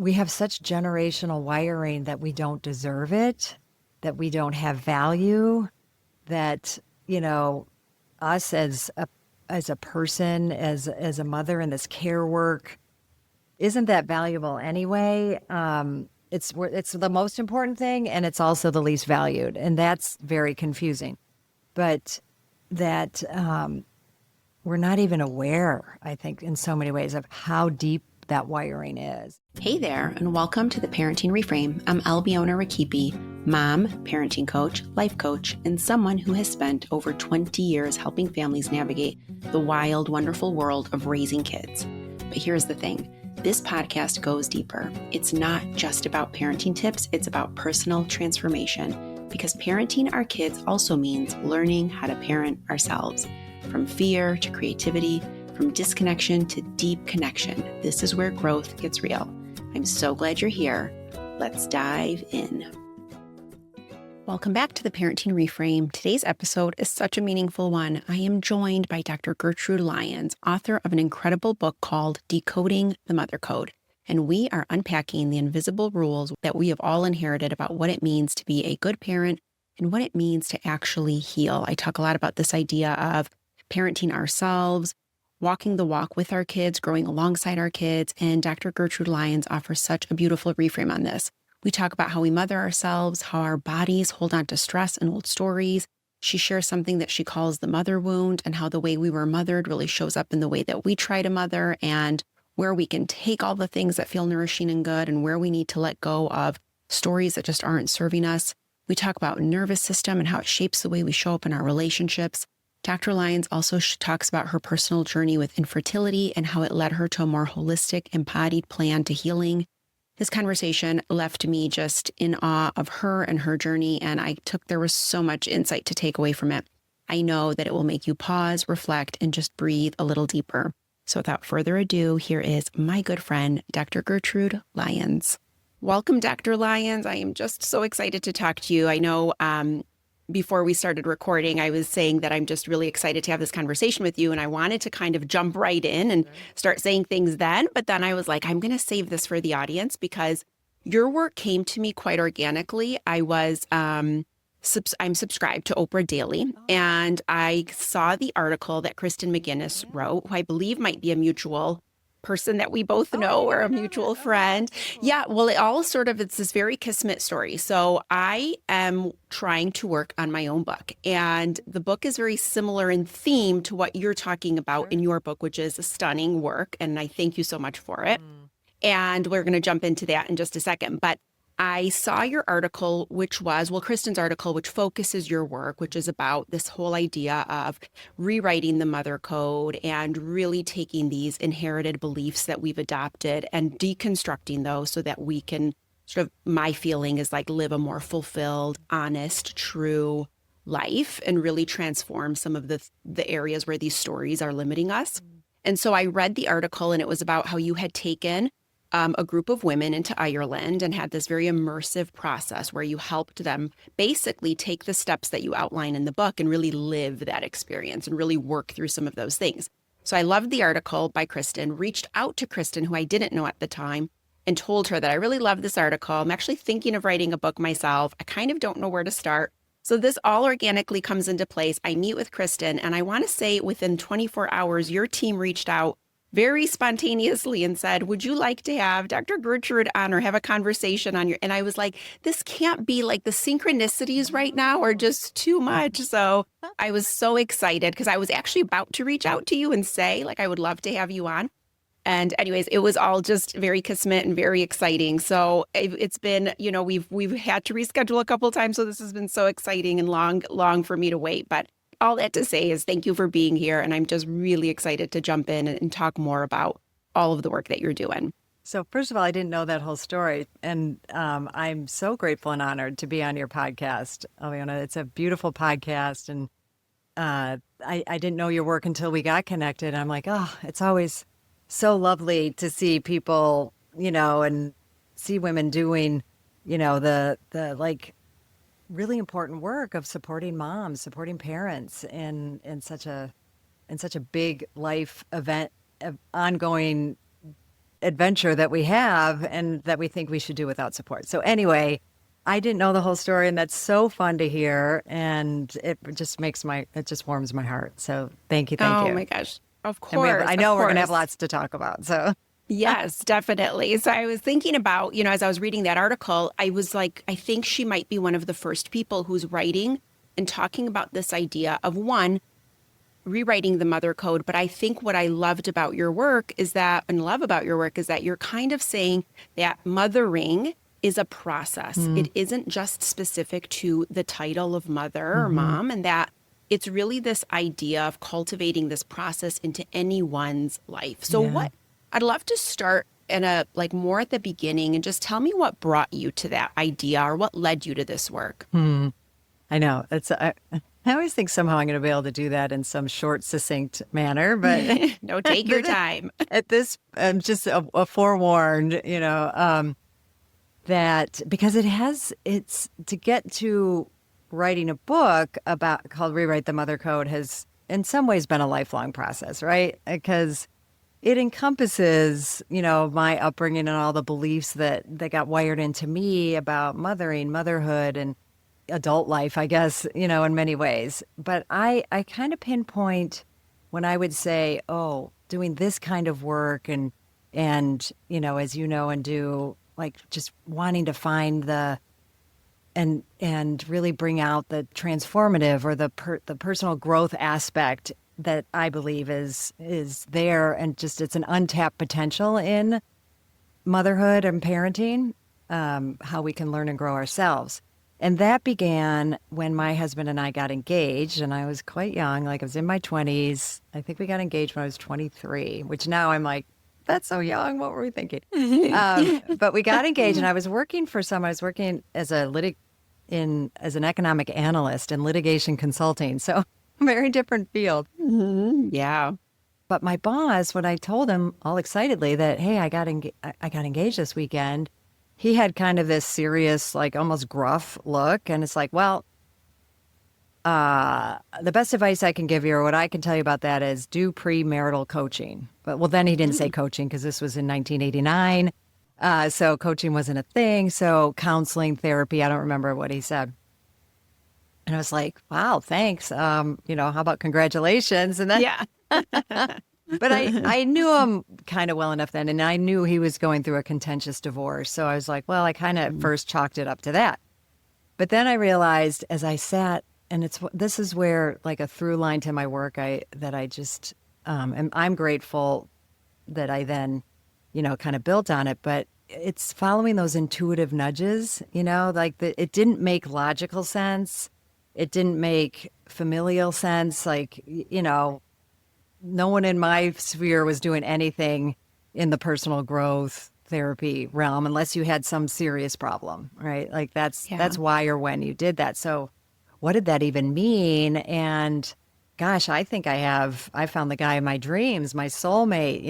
we have such generational wiring that we don't deserve it, that we don't have value, that, us as a person, as a mother in this care work, isn't that valuable anyway. It's the most important thing, and it's also the least valued, and that's very confusing. But that we're not even aware, I think, in so many ways of how deep that wiring is. Hey there, and welcome to the Parenting Reframe. I'm Albiona Rakipi, mom, parenting coach, life coach, and someone who has spent over 20 years helping families navigate the wild, wonderful world of raising kids. But here's the thing. This podcast goes deeper. It's not just about parenting tips, it's about personal transformation, because parenting our kids also means learning how to parent ourselves. From fear to creativity, from disconnection to deep connection, this is where growth gets real. I'm so glad you're here. Let's dive in. Welcome back to the Parenting Reframe. Today's episode is such a meaningful one. I am joined by Dr. Gertrude Lyons, author of an incredible book called Decoding the Mother Code. And we are unpacking the invisible rules that we have all inherited about what it means to be a good parent and what it means to actually heal. I talk a lot about this idea of parenting ourselves, walking the walk with our kids, growing alongside our kids, and Dr. Gertrude Lyons offers such a beautiful reframe on this. We talk about how we mother ourselves, how our bodies hold on to stress and old stories. She shares something that she calls the mother wound, and how the way we were mothered really shows up in the way that we try to mother, and where we can take all the things that feel nourishing and good and where we need to let go of stories that just aren't serving us. We talk about nervous system and how it shapes the way we show up in our relationships. Dr. Lyons also talks about her personal journey with infertility and how it led her to a more holistic, embodied plan to healing. This conversation left me just in awe of her and her journey, and there was so much insight to take away from it. I know that it will make you pause, reflect, and just breathe a little deeper. So without further ado, here is my good friend, Dr. Gertrude Lyons. Welcome, Dr. Lyons. I am just so excited to talk to you. I know before we started recording, I was saying that I'm just really excited to have this conversation with you, and I wanted to kind of jump right in and start saying things then, but then I was like, I'm going to save this for the audience because your work came to me quite organically. I'm subscribed to Oprah Daily, and I saw the article that Kristen McGinnis wrote, who I believe might be a mutual person that we both know or a mutual friend. Yeah, well, it's this very kismet story. So I am trying to work on my own book, and the book is very similar in theme to what you're talking about in your book, which is a stunning work. And I thank you so much for it. And we're going to jump into that in just a second. But I saw your article, Kristen's article, which focuses your work, which is about this whole idea of rewriting the Mother Code and really taking these inherited beliefs that we've adopted and deconstructing those so that we can my feeling is like live a more fulfilled, honest, true life and really transform some of the areas where these stories are limiting us. And so I read the article, and it was about how you had taken a group of women into Ireland and had this very immersive process where you helped them basically take the steps that you outline in the book and really live that experience and really work through some of those things. So I loved the article by Kristen, reached out to Kristen, who I didn't know at the time, and told her that I really love this article. I'm actually thinking of writing a book myself. I kind of don't know where to start. So this all organically comes into place. I meet with Kristen, and I want to say within 24 hours, your team reached out very spontaneously and said, would you like to have Dr. Gertrude on or have a conversation on and I was like, this can't be, like, the synchronicities right now are just too much. So I was so excited because I was actually about to reach out to you and say, like, I would love to have you on. And anyways, it was all just very kismet and very exciting. So it's been, we've had to reschedule a couple of times. So this has been so exciting and long for me to wait. But all that to say is thank you for being here. And I'm just really excited to jump in and talk more about all of the work that you're doing. So first of all, I didn't know that whole story. And I'm so grateful and honored to be on your podcast, Albiona. It's a beautiful podcast. And I didn't know your work until we got connected. I'm like, oh, it's always so lovely to see people, and see women doing, the like really important work of supporting moms, supporting parents in such a big life event, ongoing adventure that we have and that we think we should do without support. So anyway, I didn't know the whole story, and that's so fun to hear, and it just warms my heart. So thank you. Oh my gosh. Of And course. I know we're going to have lots to talk about. So Yes, definitely. So I was thinking about, as I was reading that article, I was like, I think she might be one of the first people who's writing and talking about this idea of one, rewriting the mother code. But I think what I loved about your work is that, and love about your work is that you're kind of saying that mothering is a process. It isn't just specific to the title of mother or mom, and that it's really this idea of cultivating this process into anyone's life. So I'd love to start more at the beginning and just tell me what brought you to that idea or what led you to this work. I know I always think somehow I'm going to be able to do that in some short, succinct manner, but No, take your time. at this, I'm just a forewarned, that because it's to get to writing a book called Rewrite the Mother Code has in some ways been a lifelong process, right? Because it encompasses, my upbringing and all the beliefs that got wired into me about mothering, motherhood, and adult life, I guess, in many ways. But I kind of pinpoint when I would say, oh, doing this kind of work and as and do like just wanting to find and really bring out the transformative or the personal growth aspect that I believe is there, and just it's an untapped potential in motherhood and parenting, how we can learn and grow ourselves. And that began when my husband and I got engaged, and I was quite young, like I was in my 20s. I think we got engaged when I was 23, which now I'm like, that's so young. What were we thinking? But we got engaged, and I was working as as an economic analyst in litigation consulting. So very different field. Yeah. But my boss, when I told him all excitedly that, hey, I got engaged this weekend, he had kind of this serious, like almost gruff look. And it's like, well, the best advice I can give you or what I can tell you about that is do premarital coaching. But then he didn't say coaching because this was in 1989. So coaching wasn't a thing. So counseling, therapy, I don't remember what he said. And I was like, wow, thanks. How about congratulations? And then, Yeah. but I knew him kind of well enough then. And I knew he was going through a contentious divorce. So I was like, well, I kind of first chalked it up to that. But then I realized as I sat, and this is where like a through line to my work, I'm grateful that I then, kind of built on it, but it's following those intuitive nudges, it didn't make logical sense. It didn't make familial sense. Like, no one in my sphere was doing anything in the personal growth therapy realm unless you had some serious problem, right? Like that's why or when you did that. So what did that even mean? And gosh, I think I found the guy of my dreams, my soulmate,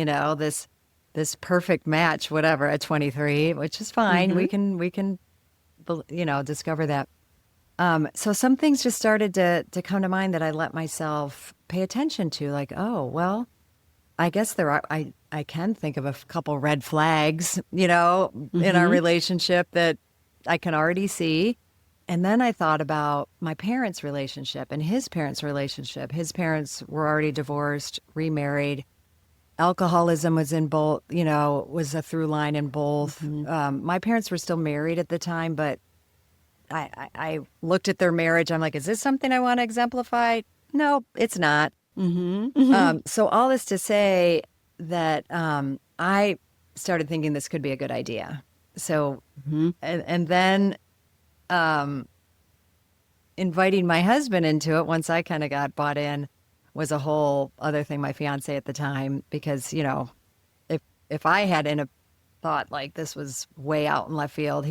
this perfect match, whatever, at 23, which is fine. We can, discover that. So some things just started to come to mind that I let myself pay attention to, like, oh, well, I guess I can think of a couple red flags, in our relationship that I can already see. And then I thought about my parents' relationship and his parents' relationship. His parents were already divorced, remarried. Alcoholism was in both, was a through line in both. My parents were still married at the time, but I looked at their marriage. I'm like, is this something I want to exemplify? No, it's not. So all this to say that I started thinking this could be a good idea. So, and then inviting my husband into it once I kind of got bought in was a whole other thing, my fiance at the time, because, if I hadn't thought like this was way out in left field,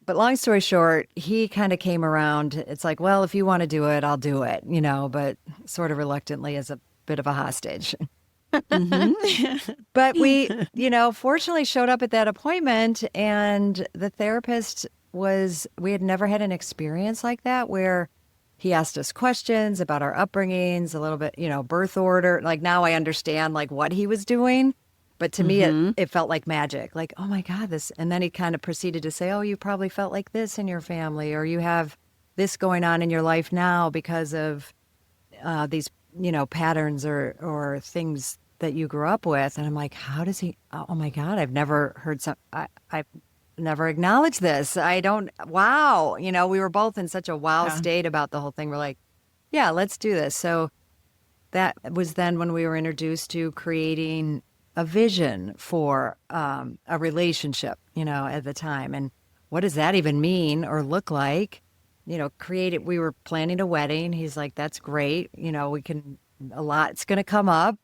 but long story short, he kind of came around. It's like, well, if you want to do it, I'll do it, but sort of reluctantly as a bit of a hostage. But we, fortunately showed up at that appointment, and the therapist we had never had an experience like that where he asked us questions about our upbringings, a little bit, birth order. Like now I understand like what he was doing. But to me, it felt like magic. Like, oh my God, this. And then he kind of proceeded to say, oh, you probably felt like this in your family, or you have this going on in your life now because of these, patterns or things that you grew up with. And I'm like, how does he? Oh my God, I've never heard I've never acknowledged this. I don't. Wow, we were both in such a wow state about the whole thing. We're like, yeah, let's do this. So that was then when we were introduced to creating a vision for a relationship, at the time. And what does that even mean or look like? We were planning a wedding. He's like, that's great. A lot's going to come up.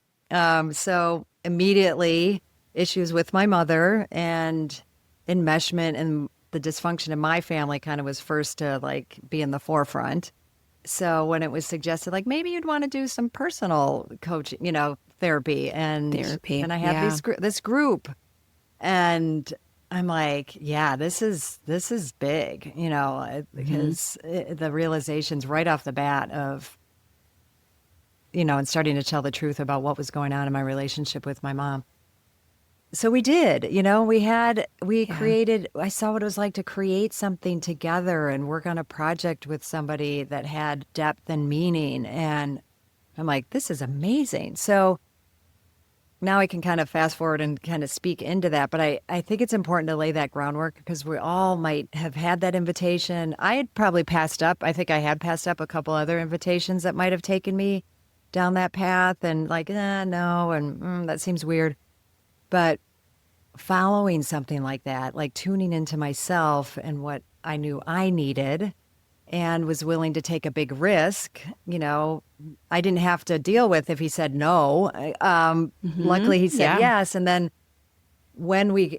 So immediately issues with my mother and enmeshment and the dysfunction in my family kind of was first to like be in the forefront. So when it was suggested, like maybe you'd want to do some personal coaching, therapy, and I have this group, and I'm like, yeah, this is big, because the realizations right off the bat of, and starting to tell the truth about what was going on in my relationship with my mom. So we did, created, I saw what it was like to create something together and work on a project with somebody that had depth and meaning. And I'm like, this is amazing. So now I can kind of fast forward and kind of speak into that. But I think it's important to lay that groundwork because we all might have had that invitation. I had probably passed up. I think I had passed up a couple other invitations that might have taken me down that path and like, no, and that seems weird. But following something like that, like tuning into myself and what I knew I needed and was willing to take a big risk, I didn't have to deal with if he said no. Luckily he said yes. And then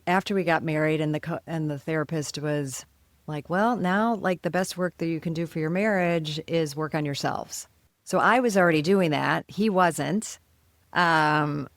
after we got married and the therapist was like, well, now like the best work that you can do for your marriage is work on yourselves. So I was already doing that. He wasn't. And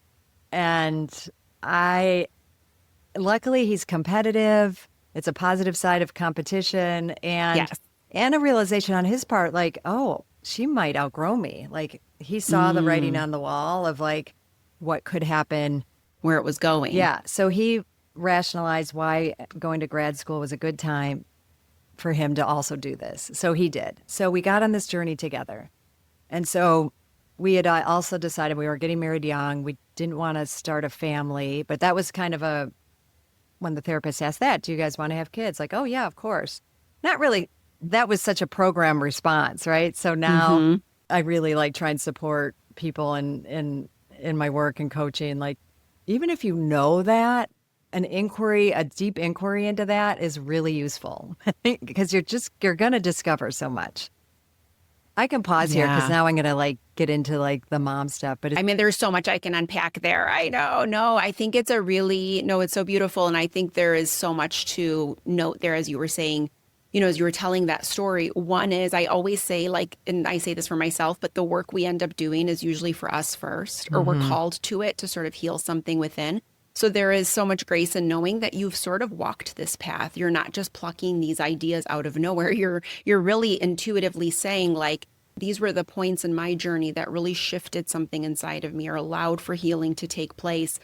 luckily he's competitive. It's a positive side of competition and a realization on his part, like, oh, she might outgrow me. Like he saw the writing on the wall of like what could happen, where it was going. Yeah. So he rationalized why going to grad school was a good time for him to also do this. So he did. So we got on this journey together. And so we had also decided we were getting married young. We didn't want to start a family, but that was kind of when the therapist asked that, do you guys want to have kids? Like, oh yeah, of course. Not really. That was such a program response, right? So now I really like try and support people in my work and coaching. Like, even if you know that, a deep inquiry into that is really useful because you're going to discover so much. I can pause here because now I'm going to like get into like the mom stuff. But there's so much I can unpack there. I know. No, I think it's it's so beautiful. And I think there is so much to note there, as you were saying, as you were telling that story. One is I always say like, and I say this for myself, but the work we end up doing is usually for us first, or we're called to it to sort of heal something within. So there is so much grace in knowing that you've sort of walked this path. You're not just plucking these ideas out of nowhere. You're really intuitively saying like, these were the points in my journey that really shifted something inside of me or allowed for healing to take place.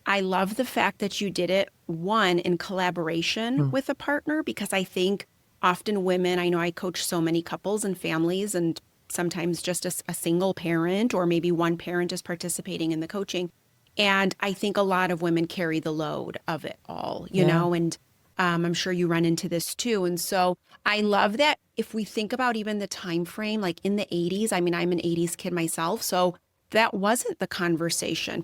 I love the fact that you did it, one, in collaboration with a partner, because I think often women, I know I coach so many couples and families, and sometimes just a single parent or maybe one parent is participating in the coaching. And I think a lot of women carry the load of it all, you know, and I'm sure you run into this too. And so I love that if we think about even the time frame, like in the 80s, I'm an 80s kid myself. So that wasn't the conversation.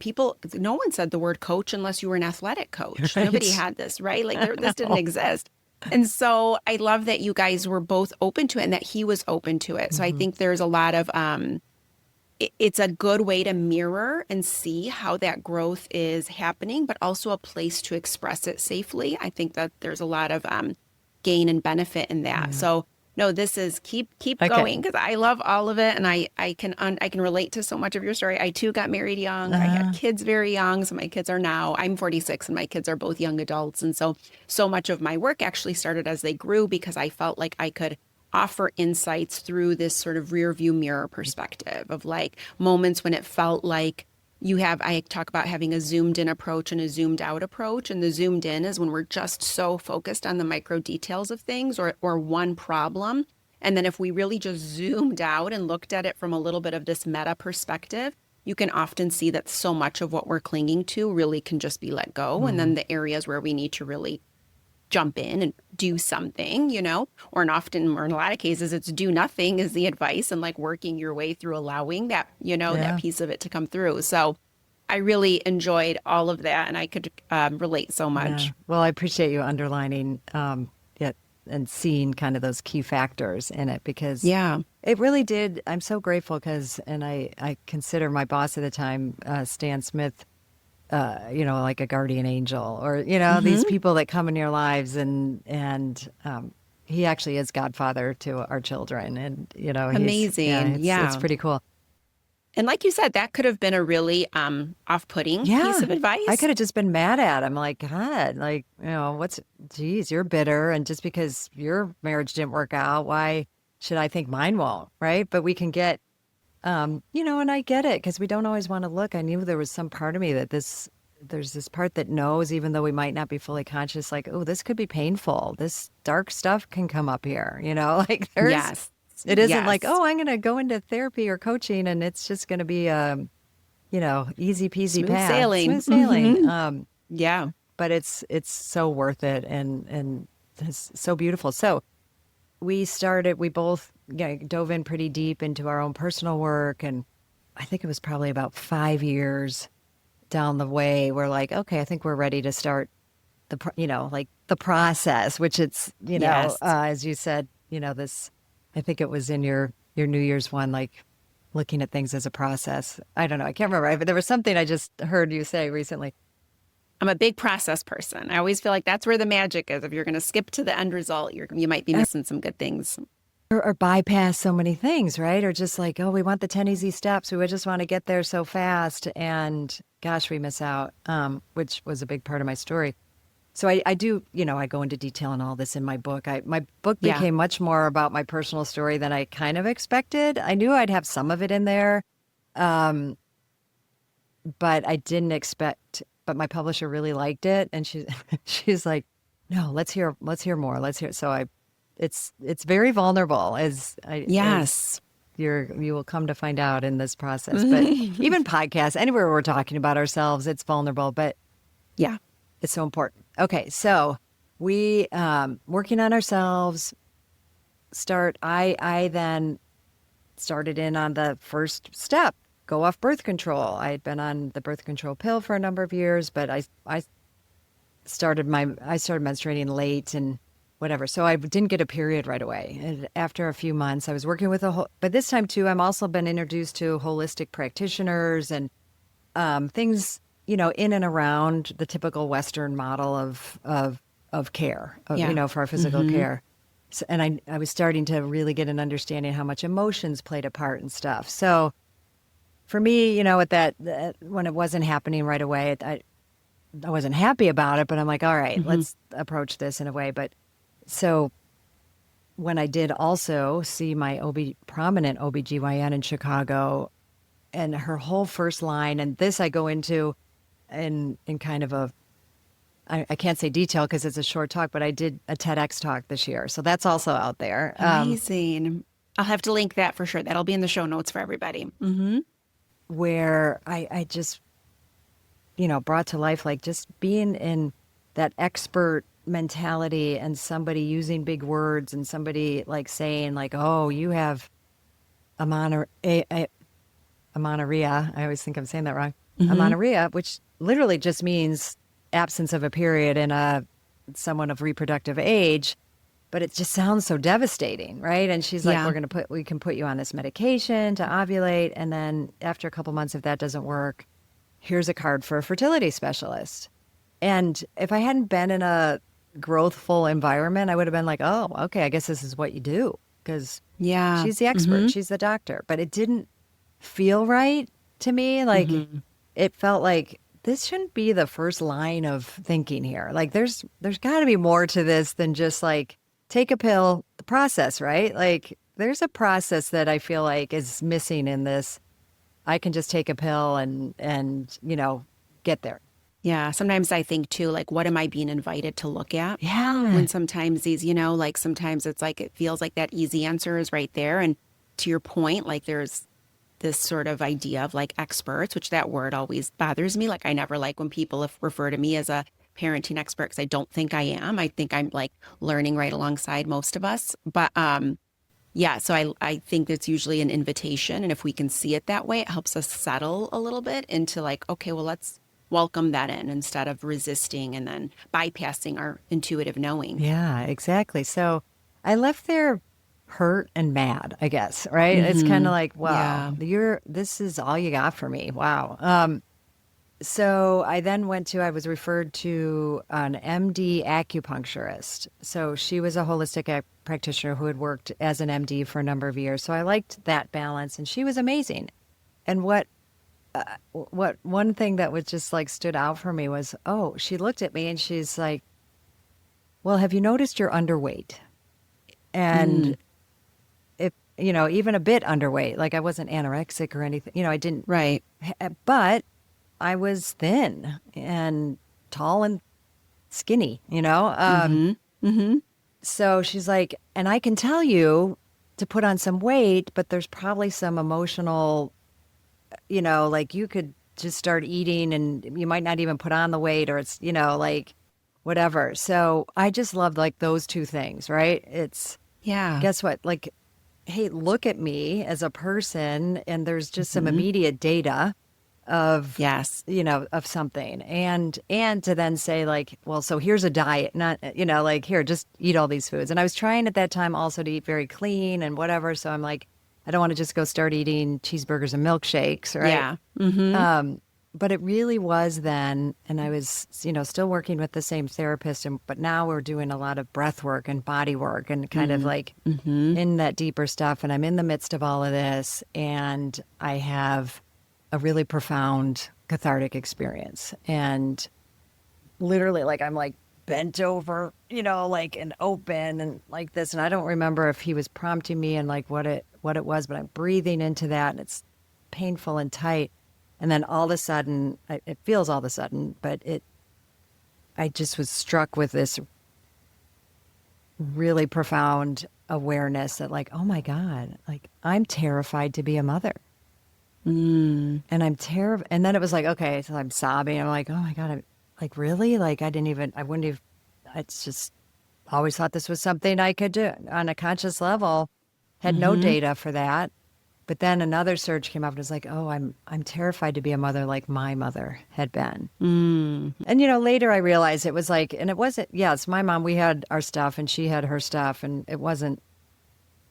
No one said the word coach unless you were an athletic coach. Right. Nobody had this, right? Like this didn't exist. And so I love that you guys were both open to it and that he was open to it. So I think there's a lot of, it's a good way to mirror and see how that growth is happening, but also a place to express it safely. I think that there's a lot of gain and benefit in that. So no, this is keep going, because I love all of it, and I can relate to so much of your story. I too got married young. I had kids very young, so my kids are now, I'm 46 and my kids are both young adults. And so much of my work actually started as they grew because I felt like I could offer insights through this sort of rear view mirror perspective of like moments when it felt like I talk about having a zoomed in approach and a zoomed out approach. And the zoomed in is when we're just so focused on the micro details of things or one problem. And then if we really just zoomed out and looked at it from a little bit of this meta perspective, you can often see that so much of what we're clinging to really can just be let go. And then the areas where we need to really jump in and do something, or in a lot of cases, it's do nothing is the advice, and like working your way through allowing that, that piece of it to come through. So I really enjoyed all of that, and I could relate so much. Yeah. Well, I appreciate you underlining it and seeing kind of those key factors in it, because it really did. I'm so grateful and I consider my boss at the time, Stan Smith, like a guardian angel, or, these people that come in your lives, and he actually is godfather to our children, and, amazing. It's pretty cool. And like you said, that could have been a really off-putting piece of advice. I could have just been mad at him, like, God, like, geez, you're bitter, and just because your marriage didn't work out, why should I think mine won't, right? But we can get and I get it, because we don't always want to look. I knew there was some part of me that there's this part that knows, even though we might not be fully conscious, like, oh, this could be painful. This dark stuff can come up here, like it isn't like, oh, I'm going to go into therapy or coaching and it's just going to be, easy peasy path. Smooth sailing. But it's so worth it, and it's so beautiful. So we both dove in pretty deep into our own personal work. And I think it was probably about 5 years down the way, we're like, okay, I think we're ready to start the process, which it's, as you said, this, I think it was in your New Year's one, like looking at things as a process. I don't know. I can't remember, but there was something I just heard you say recently. I'm a big process person. I always feel like that's where the magic is. If you're going to skip to the end result, you might be missing some good things. Or bypass so many things, right? Or just like, oh, we want the 10 easy steps. We would just want to get there so fast. And gosh, we miss out, which was a big part of my story. So I do, I go into detail on all this in my book. My book became much more about my personal story than I kind of expected. I knew I'd have some of it in there, but I didn't expect. But my publisher really liked it, and she's like, "No, let's hear more. Let's hear." So it's very vulnerable, as you will come to find out in this process. But even podcasts, anywhere we're talking about ourselves, it's vulnerable. But it's so important. Okay, so we working on ourselves. I then started in on the first step. Go off birth control. I had been on the birth control pill for a number of years, but I started menstruating late and whatever. So I didn't get a period right away. And after a few months, I was working with but this time too, I'm also been introduced to holistic practitioners and things, in and around the typical Western model of care, for our physical care. So, and I was starting to really get an understanding how much emotions played a part and stuff. So for me, at that when it wasn't happening right away, I wasn't happy about it, but I'm like, all right, let's approach this in a way. But so when I did also see my prominent OBGYN in Chicago, and her whole first line, and this I go into in kind of I can't say detail because it's a short talk, but I did a TEDx talk this year. So that's also out there. Amazing. I'll have to link that for sure. That'll be in the show notes for everybody. Where I just, brought to life, like just being in that expert mentality and somebody using big words and somebody like saying like, oh, you have amenorrhea. I always think I'm saying that wrong. Amenorrhea, which literally just means absence of a period in someone of reproductive age. But it just sounds so devastating, right? And she's like, we can put you on this medication to ovulate. And then after a couple months, if that doesn't work, here's a card for a fertility specialist. And if I hadn't been in a growthful environment, I would have been like, oh, okay, I guess this is what you do. Because she's the expert, she's the doctor. But it didn't feel right to me. Like it felt like this shouldn't be the first line of thinking here. Like there's got to be more to this than just like, take a pill, the process, right? Like there's a process that I feel like is missing in this I can just take a pill and, get there. Yeah. Sometimes I think too, like, what am I being invited to look at? Yeah. When sometimes these, like sometimes it's like, it feels like that easy answer is right there. And to your point, like there's this sort of idea of like experts, which that word always bothers me. Like I never like when people refer to me as a parenting expert because I don't think I am. I think I'm like learning right alongside most of us. But yeah, so I think it's usually an invitation. And if we can see it that way, it helps us settle a little bit into like, okay, well, let's welcome that in instead of resisting and then bypassing our intuitive knowing. Yeah, exactly. So I left there hurt and mad, I guess, right? It's kind of Mm-hmm. like, wow, Yeah. this is all you got for me. Wow. So I then I was referred to an MD acupuncturist. So she was a holistic practitioner who had worked as an MD for a number of years. So I liked that balance, and she was amazing. And what one thing that was just like stood out for me was, oh, she looked at me and she's like, well, have you noticed you're underweight? Mm, And if, even a bit underweight, like I wasn't anorexic or anything, I didn't, right. but I was thin and tall and skinny, Mm-hmm. Mm-hmm. So she's like, and I can tell you to put on some weight, but there's probably some emotional, like you could just start eating and you might not even put on the weight or it's, like whatever. So I just loved like those two things, right? It's, Yeah. guess what? Like, hey, look at me as a person, and there's just some Mm-hmm. immediate data of Yes. of something, and to then say like, well, so here's a diet, not like, here, just eat all these foods. And I was trying at that time also to eat very clean and whatever, so I'm like, I don't want to just go start eating cheeseburgers and milkshakes, right? Yeah. Mm-hmm. But it really was then, and I was, still working with the same therapist, but now we're doing a lot of breath work and body work and kind of like Mm-hmm. in that deeper stuff. And I'm in the midst of all of this, and I have a really profound cathartic experience. And literally, like, I'm like bent over, like and open and like this. And I don't remember if he was prompting me and like what it was, but I'm breathing into that, and it's painful and tight. And then all of a sudden, it feels all of a sudden, but I just was struck with this really profound awareness that like, oh my God, like I'm terrified to be a mother. Mm. And I'm terrified. And then it was like, okay, so I'm sobbing. I'm like, oh my God, I'm like, really? Like I wouldn't have, it's just always thought this was something I could do on a conscious level, had no Mm-hmm. data for that. But then another surge came up and was like, oh, I'm terrified to be a mother like my mother had been. Mm. And later I realized it was like, and it wasn't, yes, my mom, we had our stuff and she had her stuff, and it wasn't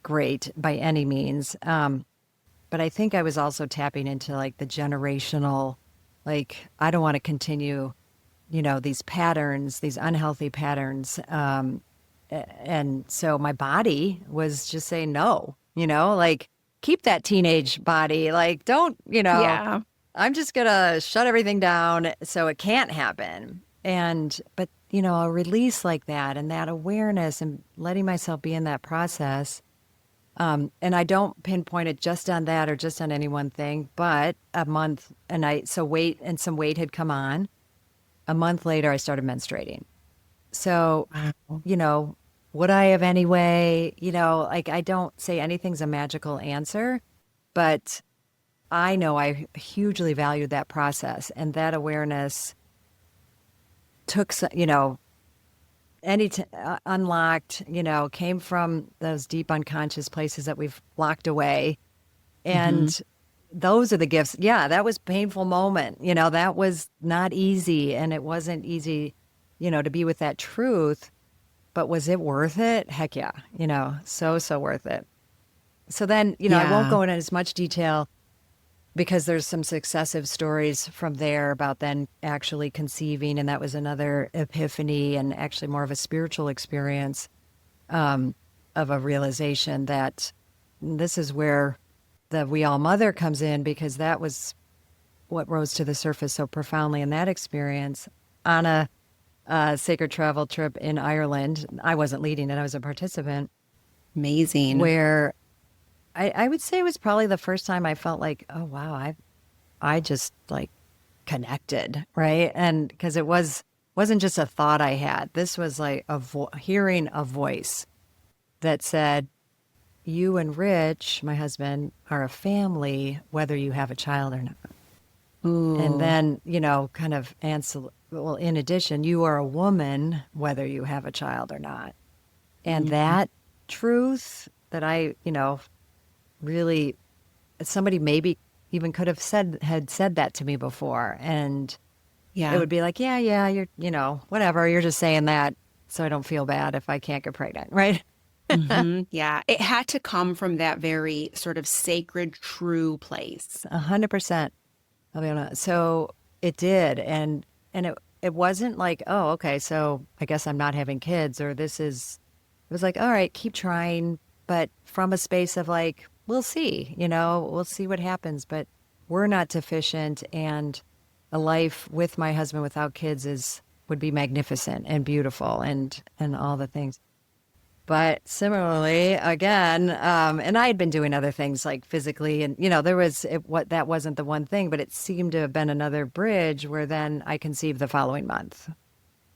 great by any means. But I think I was also tapping into like the generational, like, I don't want to continue, these patterns, these unhealthy patterns. And so my body was just saying no, like, keep that teenage body. Like, don't, Yeah. I'm just going to shut everything down so it can't happen. But, a release like that and that awareness and letting myself be in that process. And I don't pinpoint it just on that or just on any one thing, but a month, so some weight had come on. A month later, I started menstruating. So, Wow. would I have anyway? Like, I don't say anything's a magical answer, but I know I hugely valued that process, and that awareness took, unlocked, came from those deep unconscious places that we've locked away. Mm-hmm. And those are the gifts. Yeah, that was a painful moment. That was not easy, and it wasn't easy, to be with that truth. But was it worth it? Heck yeah, so worth it. So then, I won't Yeah. go into as much detail because there's some successive stories from there about then actually conceiving. And that was another epiphany and actually more of a spiritual experience, of a realization that this is where the We All Mother comes in, because that was what rose to the surface so profoundly in that experience on a sacred travel trip in Ireland. I wasn't leading it, I was a participant, Amazing. where I would say it was probably the first time I felt like, oh wow, I just like connected, right? And because wasn't just a thought I had. This was like hearing a voice that said, "You and Rich, my husband, are a family, whether you have a child or not." And Ooh. then, kind of answer, well, in addition, you are a woman, whether you have a child or not. And Mm. that truth that really, somebody maybe even could have had said that to me before. And it Yeah. would be like, yeah, you're, whatever, you're just saying that so I don't feel bad if I can't get pregnant, right? Yeah. It had to come from that very sort of sacred, true place. 100%. Albiona. So it did. And it wasn't like, oh, okay, so I guess I'm not having kids or it was like, all right, keep trying, but from a space of like, we'll see, we'll see what happens, but we're not deficient, and a life with my husband without kids would be magnificent and beautiful and all the things. But similarly, again, and I had been doing other things like physically, and there was that wasn't the one thing, but it seemed to have been another bridge where then I conceived the following month.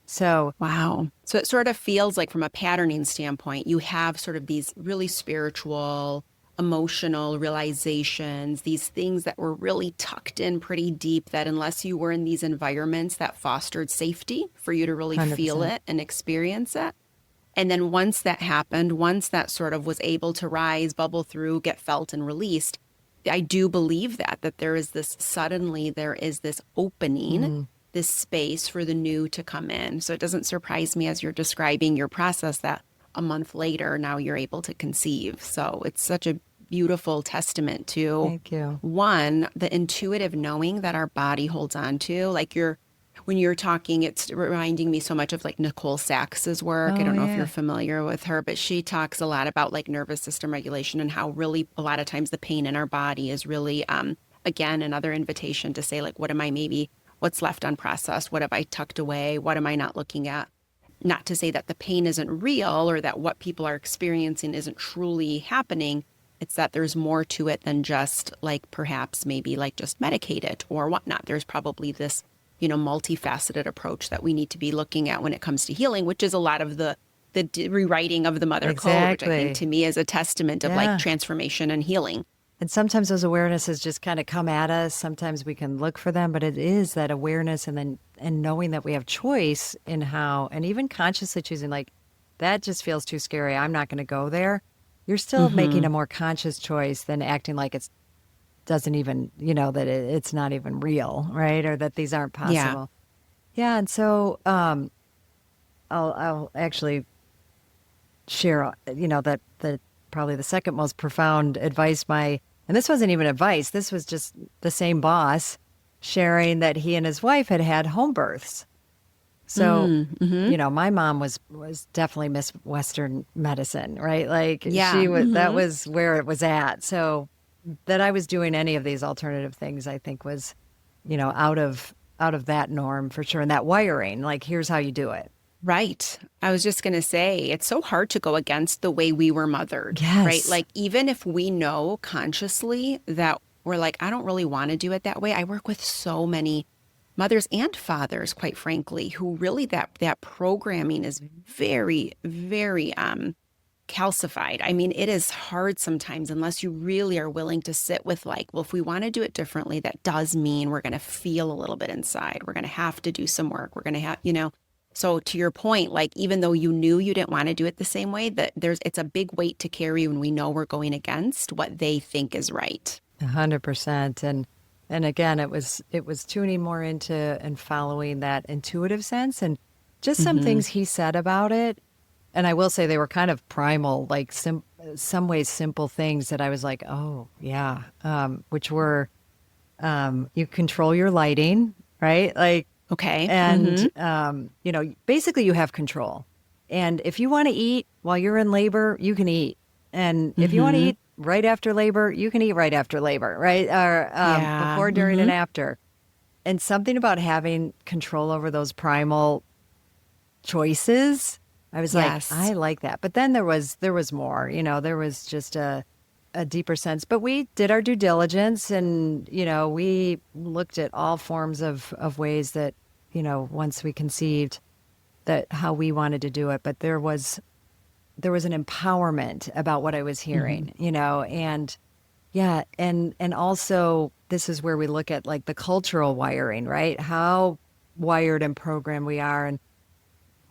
So Wow. So it sort of feels like, from a patterning standpoint, you have sort of these really spiritual, emotional realizations, these things that were really tucked in pretty deep, that unless you were in these environments that fostered safety for you to really feel 100%. it and experience it. And then once that happened, once that sort of was able to rise, bubble through, get felt and released, I do believe that there is this opening, Mm, this space for the new to come in. So it doesn't surprise me, as you're describing your process, that a month later, now you're able to conceive. So it's such a beautiful testament to, thank you. one, the intuitive knowing that our body holds on to. Like, when you're talking, it's reminding me so much of like Nicole Sacks's work. I Oh don't know if you're yeah, familiar with her, but she talks a lot about like nervous system regulation, and how really a lot of times the pain in our body is really, again, another invitation to say, like, what's left unprocessed? What have I tucked away? What am I not looking at? Not to say that the pain isn't real or that what people are experiencing isn't truly happening. It's that there's more to it than just like, perhaps maybe like just medicate it or whatnot. There's probably this, multifaceted approach that we need to be looking at when it comes to healing, which is a lot of the rewriting of the Mother Code, which I think exactly. to me is a testament of like Yeah. transformation and healing. And sometimes those awarenesses just kind of come at us. Sometimes we can look for them, but it is that awareness and knowing that we have choice in how, and even consciously choosing, like, that just feels too scary. I'm not going to go there. You're still making Mm-hmm. a more conscious choice than acting like it's doesn't even, that it's not even real, right? Or that these aren't Yeah. possible. Yeah. And so, I'll actually share, that probably the second most profound advice and this wasn't even advice. This was just the same boss sharing that he and his wife had had home births. So, Mm-hmm. my mom was definitely Miss Western medicine, right? Like Yeah. she was, that Mm-hmm. was where it was at. So that I was doing any of these alternative things, I think was, out of that norm for sure. And that wiring, like, here's how you do it. Right. I was just going to say, it's so hard to go against the way we were mothered, right? Yes. Like, even if we know consciously that we're like, I don't really want to do it that way. I work with so many mothers and fathers, quite frankly, who really that programming is very, very calcified. I mean, it is hard sometimes unless you really are willing to sit with, like, well, if we want to do it differently, that does mean we're going to feel a little bit inside. We're going to have to do some work. We're going to have. So to your point, like, even though you knew you didn't want to do it the same way, that it's a big weight to carry when we know we're going against what they think is right. 100%. And again, it was tuning more into and following that intuitive sense, and just some Mm-hmm. things he said about it. And I will say they were kind of primal, like some ways simple things that I was like, oh yeah, which were, you control your lighting, right? Like, Okay. and Mm-hmm. basically you have control. And if you want to eat while you're in labor, you can eat. And if you want to Mm-hmm. eat right after labor, you can eat right after labor, right? Or Yeah. before, during, Mm-hmm. and after. And something about having control over those primal choices, I was like, Yes. I like that. But then there was more. There was just a a deeper sense. But we did our due diligence, and we looked at all forms of ways that once we conceived, that how we wanted to do it. But there was an empowerment about what I was hearing, and yeah, and also this is where we look at like the cultural wiring, right? How wired and programmed we are,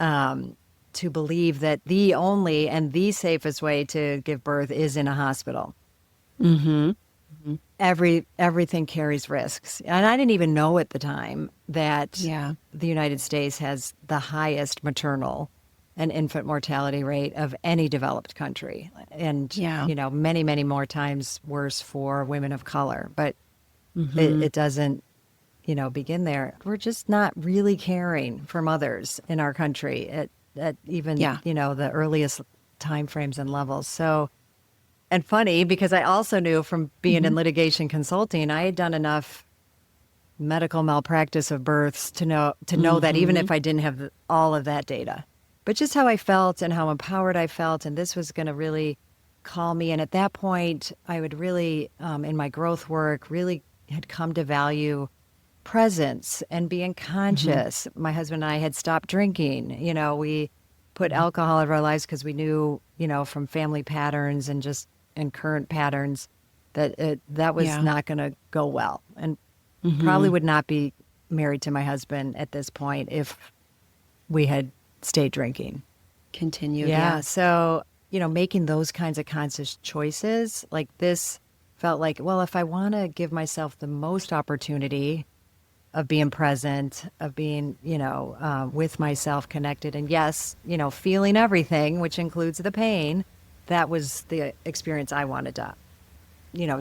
and to believe that the only and the safest way to give birth is in a hospital. Mm-hmm. Everything carries risks. And I didn't even know at the time that the United States has the highest maternal and infant mortality rate of any developed country. And, many, many more times worse for women of color. But it doesn't, begin there. We're just not really caring for mothers in our country at even, the earliest timeframes and levels. So, and funny, because I also knew from being in litigation consulting, I had done enough medical malpractice of births to know that even if I didn't have all of that data, but just how I felt and how empowered I felt, and this was going to really call me. And at that point, I would really, in my growth work, really had come to value presence and being conscious. My husband and I had stopped drinking. We put alcohol out of our lives because we knew, from family patterns and current patterns that was not going to go well, and probably would not be married to my husband at this point if we had stayed drinking. Continue. Yeah. So, making those kinds of conscious choices like this felt like, well, if I want to give myself the most opportunity of being present, of being, with myself connected, and yes, feeling everything, which includes the pain, that was the experience I wanted to,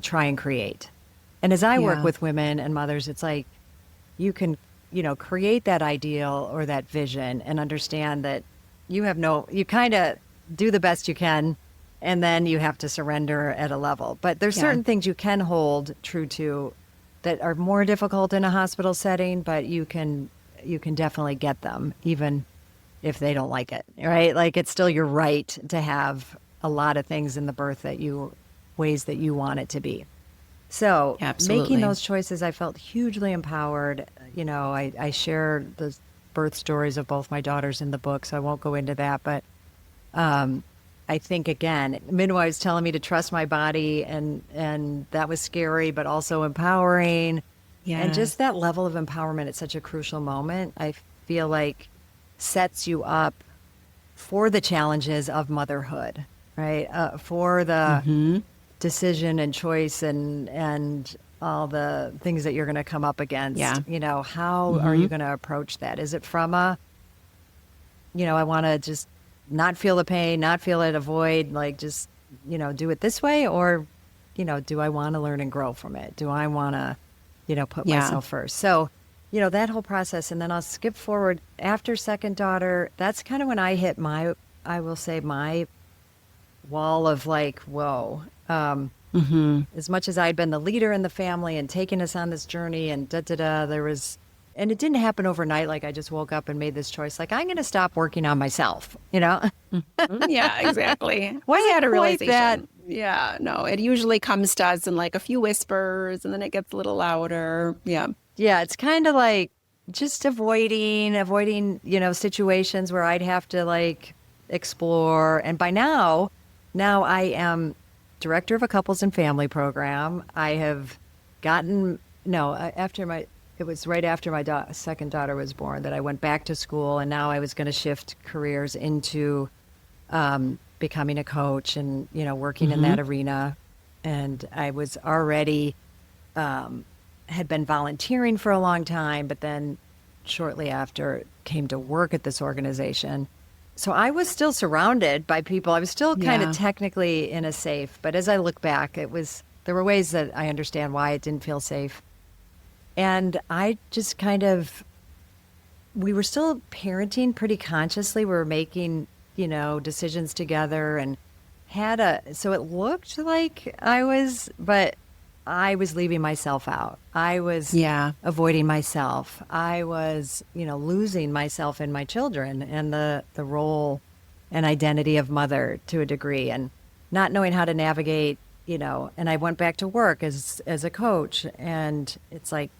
try and create. And as I work with women and mothers, it's like you can, create that ideal or that vision and understand that you kind of do the best you can, and then you have to surrender at a level. But there's certain things you can hold true to that are more difficult in a hospital setting, but you can definitely get them, even if they don't like it, right? Like it's still your right to have a lot of things in the birth ways that you want it to be. So making those choices, I felt hugely empowered. I share the birth stories of both my daughters in the book, so I won't go into that. But I think, again, midwives telling me to trust my body, and that was scary, but also empowering. Yeah. And just that level of empowerment at such a crucial moment, I feel like sets you up for the challenges of motherhood, right? For the decision and choice and all the things that you're going to come up against. Yeah. How are you going to approach that? Is it from I want to just not feel the pain, not feel it, avoid, like just, do it this way? Or, do I want to learn and grow from it? Do I want to, put myself first? So, that whole process. And then I'll skip forward after second daughter. That's kind of when I hit my wall of like, whoa. As much as I'd been the leader in the family and taking us on this journey and and it didn't happen overnight. Like I just woke up and made this choice. Like, I'm going to stop working on myself, Yeah, exactly. I had a realization. Yeah, no, it usually comes to us in like a few whispers, and then it gets a little louder. Yeah. Yeah, it's kind of like just avoiding, situations where I'd have to like explore. And by now I am director of a couples and family program. I have gotten, it was right after my second daughter was born that I went back to school, and now I was going to shift careers into becoming a coach and, working in that arena. And I was already, had been volunteering for a long time, but then shortly after came to work at this organization. So I was still surrounded by people. I was still kind of technically in a safe, but as I look back, there were ways that I understand why it didn't feel safe. And I just we were still parenting pretty consciously. We were making, decisions together, and so it looked like but I was leaving myself out. I was avoiding myself. I was, losing myself in my children and the role and identity of mother to a degree, and not knowing how to navigate and I went back to work as a coach, and it's like,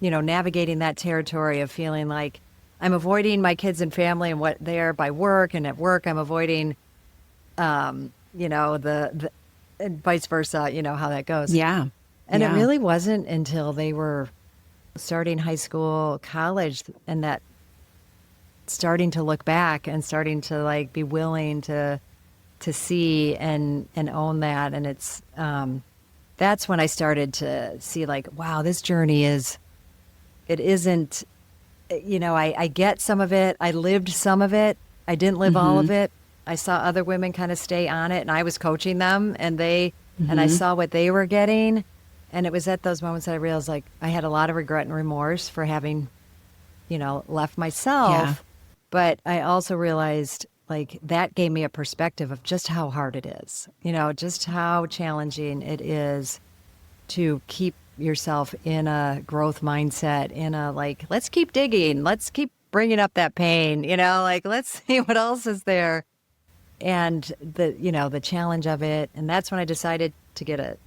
navigating that territory of feeling like I'm avoiding my kids and family and what they are by work, and at work I'm avoiding, the and vice versa, how that goes. Yeah. And it Yeah. really wasn't until they were starting high school, college, and that starting to look back and starting to like be willing to see and own that. And it's that's when I started to see like, wow, this journey it isn't, I get some of it. I lived some of it. I didn't live all of it. I saw other women kind of stay on it, and I was coaching them, and and I saw what they were getting. And it was at those moments that I realized like I had a lot of regret and remorse for having, left myself. Yeah. But I also realized like that gave me a perspective of just how hard it is, just how challenging it is to keep yourself in a growth mindset, in a like, let's keep digging, let's keep bringing up that pain, like let's see what else is there. And the challenge of it. And that's when I decided to get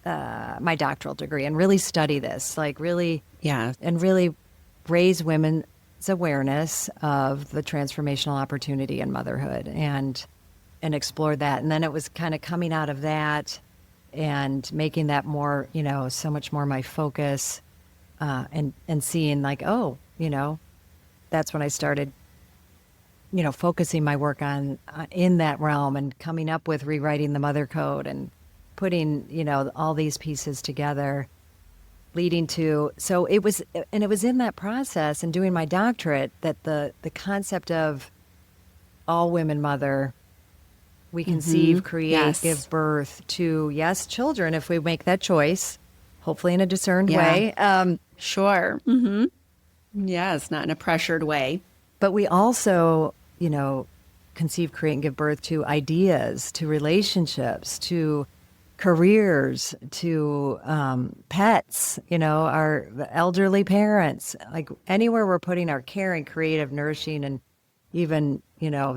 my doctoral degree and really study this, like really, Yeah. and really raise women's awareness of the transformational opportunity in motherhood and explore that. And then it was kind of coming out of that and making that more, so much more my focus, and seeing like, oh, that's when I started, focusing my work on in that realm and coming up with rewriting the Mother Code and putting, all these pieces together, leading to, so it was in that process and doing my doctorate that the concept of all women mother, we conceive, create, Yes. give birth to, yes, children, if we make that choice, hopefully in a discerned Yeah. way. Sure. Yes, not in a pressured way. But we also, conceive, create, and give birth to ideas, to relationships, to careers, to pets, our elderly parents, like anywhere we're putting our caring, creative, nourishing, and even,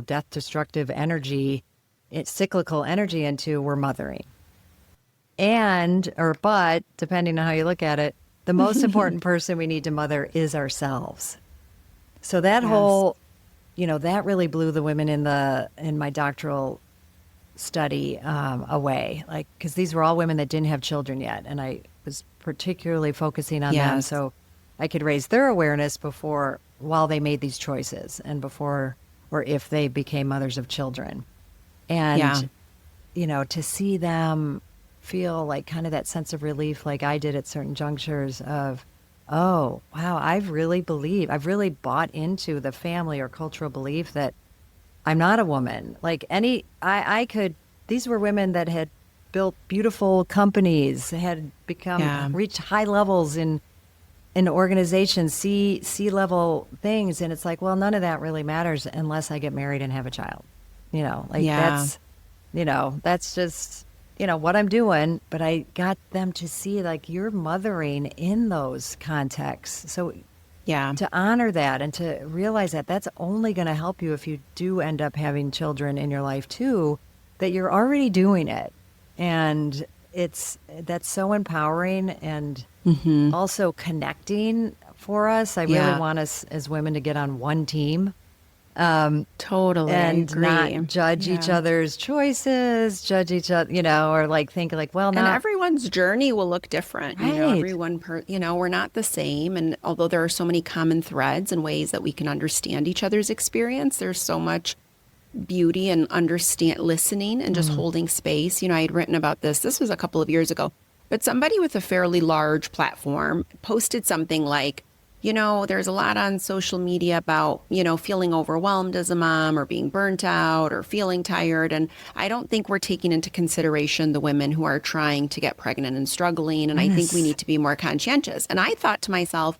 death destructive energy, it's cyclical energy into, we're mothering. But depending on how you look at it, the most important person we need to mother is ourselves. So that Yes. whole, that really blew the women in my doctoral study away, like, because these were all women that didn't have children yet, and I was particularly focusing on them Yes. so I could raise their awareness while they made these choices and before or if they became mothers of children. And to see them feel like kind of that sense of relief like I did at certain junctures of, oh, wow, I've really bought into the family or cultural belief that I'm not a woman. Like these were women that had built beautiful companies, had reached high levels in organizations, C-level things. And it's like, well, none of that really matters unless I get married and have a child. That's just, what I'm doing. But I got them to see like you're mothering in those contexts. So to honor that and to realize that that's only going to help you if you do end up having children in your life too, that you're already doing it. And that's so empowering and also connecting for us. I really want us as women to get on one team. Totally. And I agree. not judge each other's choices, judge each other, or like think like, well, And not everyone's journey will look different. Right. Everyone, we're not the same. And although there are so many common threads and ways that we can understand each other's experience, there's so much beauty in listening and just holding space. I had written about this. This was a couple of years ago, but somebody with a fairly large platform posted something like, there's a lot on social media about, feeling overwhelmed as a mom or being burnt out or feeling tired. And I don't think we're taking into consideration the women who are trying to get pregnant and struggling. And I think we need to be more conscientious. And I thought to myself,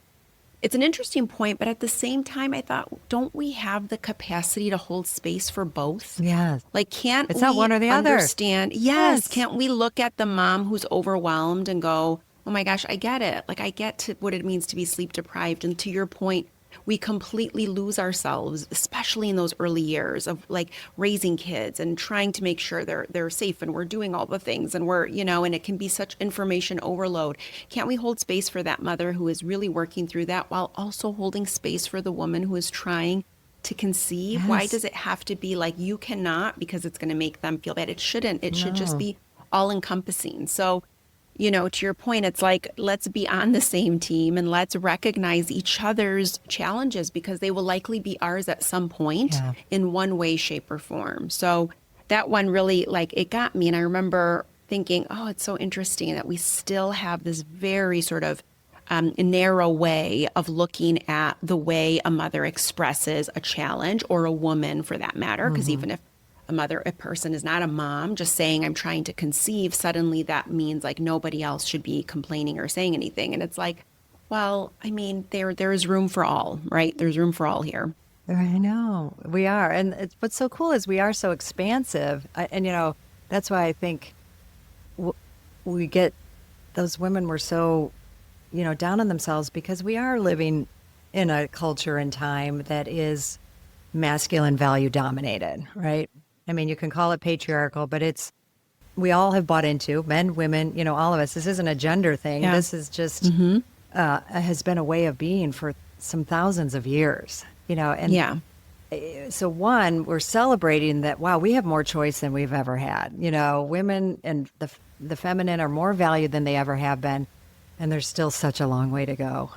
it's an interesting point, but at the same time, I thought, don't we have the capacity to hold space for both? Yes. Like, can't It's we not one or the other. understand? Yes. Can't we look at the mom who's overwhelmed and go, oh my gosh, I get it. Like, I get what it means to be sleep deprived. And to your point, we completely lose ourselves, especially in those early years of like raising kids and trying to make sure they're safe and we're doing all the things and we're, and it can be such information overload. Can't we hold space for that mother who is really working through that while also holding space for the woman who is trying to conceive? Why Yes. does it have to be like you cannot because it's going to make them feel bad? It shouldn't. It should just No. be all encompassing. So, to your point, it's like, let's be on the same team and let's recognize each other's challenges because they will likely be ours at some point Yeah. in one way, shape, or form. So that one really, like, it got me. And I remember thinking, oh, it's so interesting that we still have this very sort of narrow way of looking at the way a mother expresses a challenge, or a woman for that matter, because even if a person is not a mom, just saying I'm trying to conceive, suddenly that means like nobody else should be complaining or saying anything. And it's like, well, I mean, there is room for all, right? There's room for all here. I know we are. And what's so cool is we are so expansive. And, that's why I think we get those women were so, down on themselves because we are living in a culture and time that is masculine value dominated, right? I mean, you can call it patriarchal, but we all have bought into, men, women, all of us. This isn't a gender thing. Yeah. This is just, has been a way of being for some thousands of years, and Yeah. so one, we're celebrating that, wow, we have more choice than we've ever had. Women and the feminine are more valued than they ever have been. And there's still such a long way to go.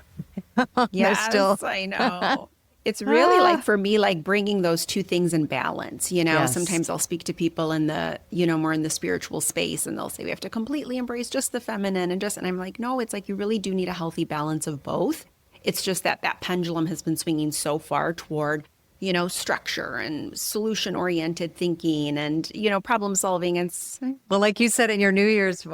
Yes, still... I know. It's really like for me, like bringing those two things in balance. Yes. Sometimes I'll speak to people in the, more in the spiritual space, and they'll say we have to completely embrace just the feminine and I'm like, no, it's like you really do need a healthy balance of both. It's just that pendulum has been swinging so far toward, structure and solution oriented thinking and, problem solving. And well, like you said in your New Year's,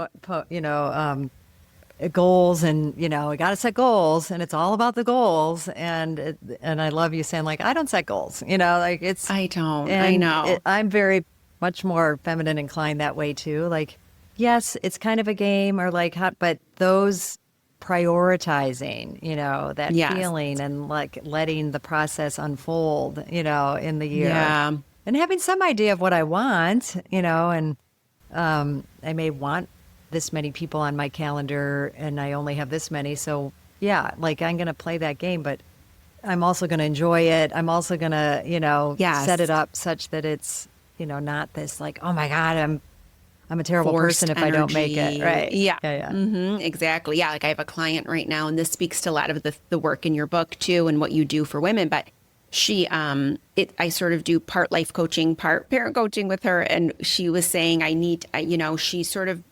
goals, and we got to set goals, and it's all about the goals. And I love you saying like, I don't set goals, like it's, I don't, and I know. I'm very much more feminine inclined that way too. Like, yes, it's kind of a game or like hot, but those prioritizing, that Yes. feeling and like letting the process unfold, in the year, Yeah. and having some idea of what I want, and I may want this many people on my calendar and I only have this many. So yeah, like I'm going to play that game, but I'm also going to enjoy it. I'm also going to, Yes. set it up such that it's, not this like, oh my God, I'm a terrible Forced person if I don't make it. energy. Right. Yeah. Yeah. Exactly. Yeah. Like I have a client right now, and this speaks to a lot of the work in your book too, and what you do for women. But she, I sort of do part life coaching, part parent coaching with her. And she was saying, she sort of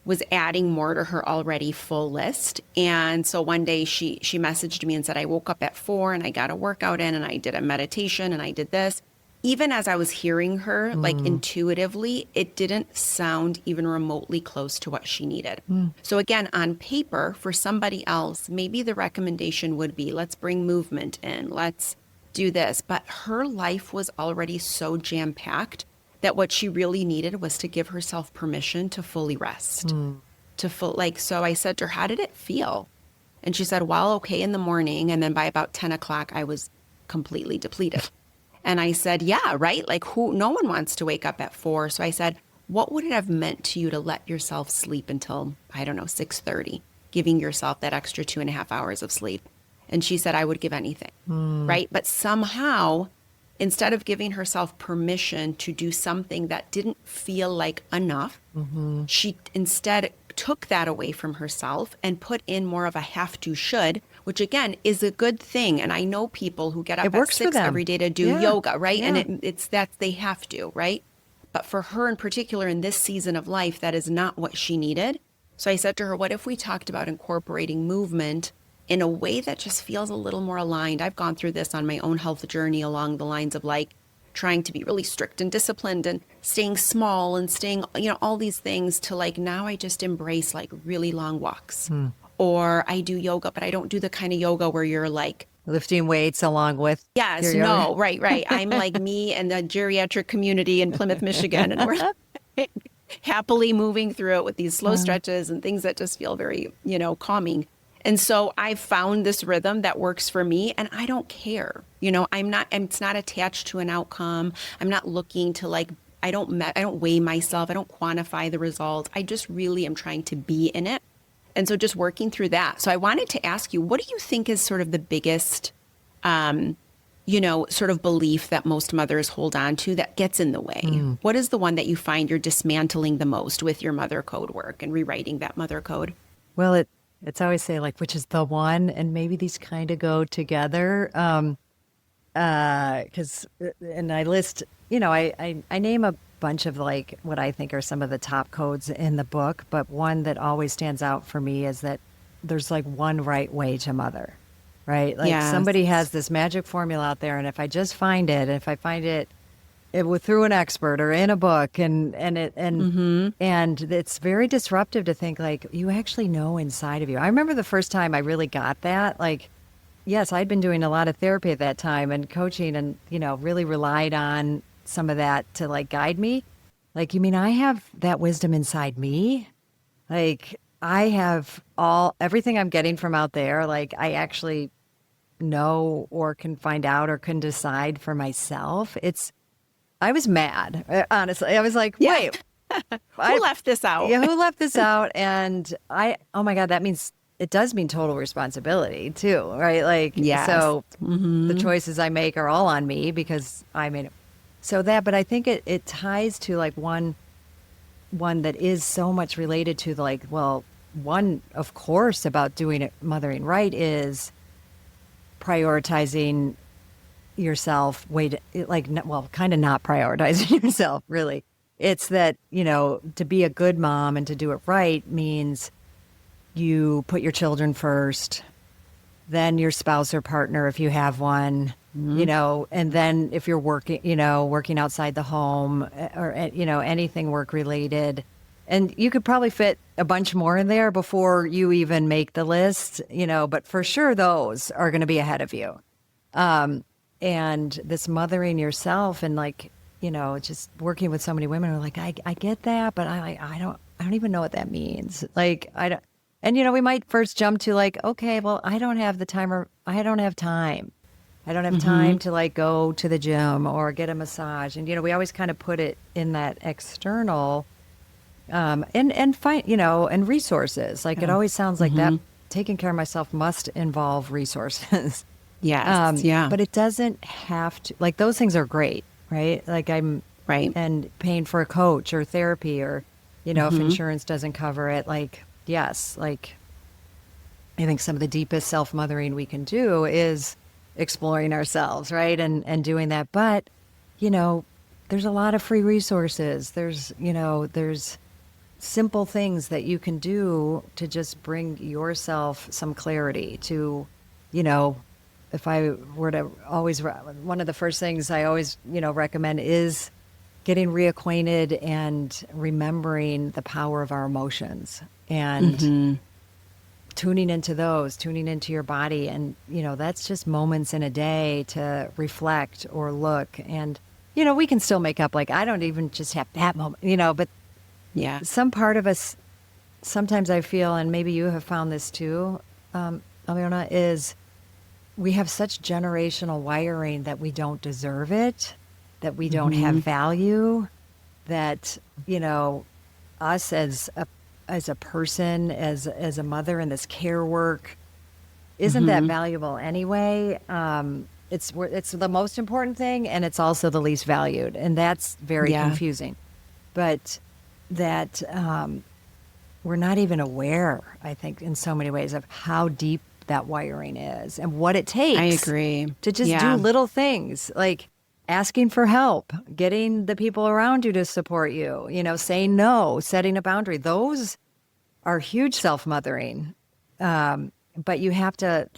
was adding more to her already full list. And so one day she messaged me and said, I woke up at 4 and I got a workout in and I did a meditation and I did this. Even as I was hearing her, like intuitively, it didn't sound even remotely close to what she needed. So again, on paper, for somebody else, maybe the recommendation would be, let's bring movement in, let's do this. But her life was already so jam-packed that what she really needed was to give herself permission to fully rest. So I said to her, how did it feel? And she said, well, okay in the morning. And then by about 10 o'clock, I was completely depleted. And I said, yeah, right? Like no one wants to wake up at 4. So I said, what would it have meant to you to let yourself sleep until, 6:30, giving yourself that extra 2.5 hours of sleep? And she said, I would give anything, right? But somehow, instead of giving herself permission to do something that didn't feel like enough, she instead took that away from herself and put in more of a have to should, which again is a good thing. And I know people who get up at 6 every day to do yoga, right? Yeah. And it's that they have to, right? But for her in particular, in this season of life, that is not what she needed. So I said to her, what if we talked about incorporating movement in a way that just feels a little more aligned? I've gone through this on my own health journey along the lines of like trying to be really strict and disciplined and staying small and staying, all these things, to like now I just embrace like really long walks. Or I do yoga, but I don't do the kind of yoga where you're like lifting weights along with. Yes, no, right. I'm like me and the geriatric community in Plymouth, Michigan, and we're happily moving through it with these slow stretches and things that just feel very, calming. And so I've found this rhythm that works for me, and I don't care. It's not attached to an outcome. I'm not looking to I don't weigh myself. I don't quantify the result. I just really am trying to be in it. And so just working through that. So I wanted to ask you, what do you think is sort of the biggest, sort of belief that most mothers hold on to that gets in the way? What is the one that you find you're dismantling the most with your mother code work and rewriting that mother code? Well, it's always say which is the one, and maybe these kind of go together. Because and I list, I name a bunch of what I think are some of the top codes in the book, but one that always stands out for me is that there's one right way to mother, right? Yes. Somebody has this magic formula out there, and if I just find it, if I find it through an expert or in a book, and it's very disruptive to think you actually know inside of you. I remember the first time I really got that, yes, I'd been doing a lot of therapy at that time and coaching, and really relied on some of that to guide me. You mean I have that wisdom inside me? I have everything I'm getting from out there, I actually know or can find out or can decide for myself. I was mad, honestly. I was like, wait, who left this out? Yeah, who left this out? And oh my God, that means it does mean total responsibility too, right? Yes. So the choices I make are all on me because I made it. So but I think it ties to one that is so much related to one, of course, about doing it, mothering right, is prioritizing yourself, kind of not prioritizing yourself, really. It's that, to be a good mom and to do it right means you put your children first, then your spouse or partner, if you have one, and then if you're working outside the home or, anything work related. And you could probably fit a bunch more in there before you even make the list, but for sure those are going to be ahead of you. And this mothering yourself and just working with so many women who are I get that, but I don't even know what that means. I don't, and we might first jump to okay, well, I don't have the time, or I don't have time. I don't have time to go to the gym or get a massage. And, we always kind of put it in that external, and find, and resources. It always sounds like that taking care of myself must involve resources. Yes. But it doesn't have to, those things are great, right? I'm right. And paying for a coach or therapy or, if insurance doesn't cover it, yes, I think some of the deepest self-mothering we can do is exploring ourselves, right? And doing that. But, there's a lot of free resources. There's simple things that you can do to just bring yourself some clarity to, if I were to always, one of the first things I always, recommend is getting reacquainted and remembering the power of our emotions and tuning into your body. And, that's just moments in a day to reflect or look. And, we can still make up, I don't even just have that moment, but yeah, some part of us, sometimes I feel, and maybe you have found this too, Albiona, is we have such generational wiring that we don't deserve it, that we don't have value, that, us as a person, as a mother in this care work, isn't that valuable anyway? It's the most important thing, and it's also the least valued, and that's very confusing. But that we're not even aware, I think, in so many ways, of how deep that wiring is and what it takes. I agree. To just do little things like asking for help, getting the people around you to support you, saying no, setting a boundary. Those are huge self-mothering. But you have to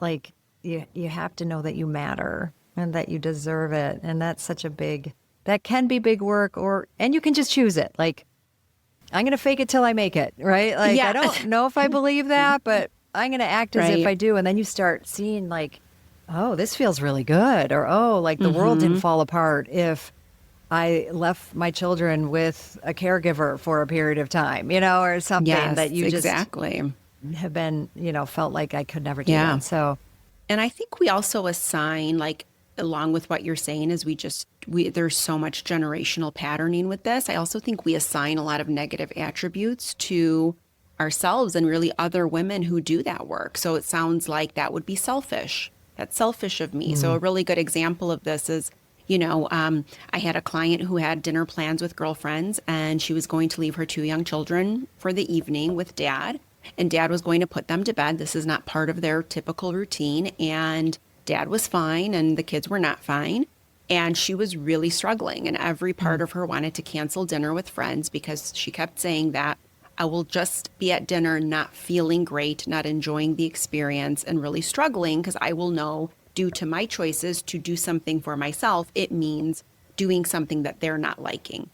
you have to know that you matter and that you deserve it. And that's that can be big work, and you can just choose it. I'm going to fake it till I make it, right? I don't know if I believe that, but I'm going to act as if I do. And then you start seeing oh, this feels really good. Or, oh, the world didn't fall apart if I left my children with a caregiver for a period of time, or something that you just... Exactly. have been, felt like I could never do Yeah. that. So, And I think we also assign, like, along with what you're saying, is there's so much generational patterning with this. I also think we assign a lot of negative attributes to ourselves and really other women who do that work. So it sounds like that would be selfish. That's selfish of me. So a really good example of this is, I had a client who had dinner plans with girlfriends, and she was going to leave her 2 young children for the evening with dad. And dad was going to put them to bed. This is not part of their typical routine. And dad was fine, and the kids were not fine. And she was really struggling. And every part of her wanted to cancel dinner with friends because she kept saying that I will just be at dinner not feeling great, not enjoying the experience, and really struggling because I will know, due to my choices to do something for myself, it means doing something that they're not liking.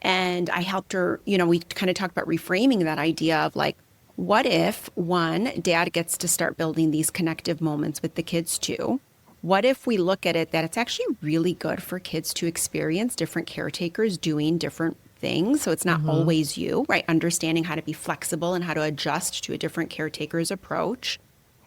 And I helped her, we kind of talked about reframing that idea of like, what if, one, dad gets to start building these connective moments with the kids too? What if we look at it that it's actually really good for kids to experience different caretakers doing different things? So it's not always you, right? Understanding how to be flexible and how to adjust to a different caretaker's approach.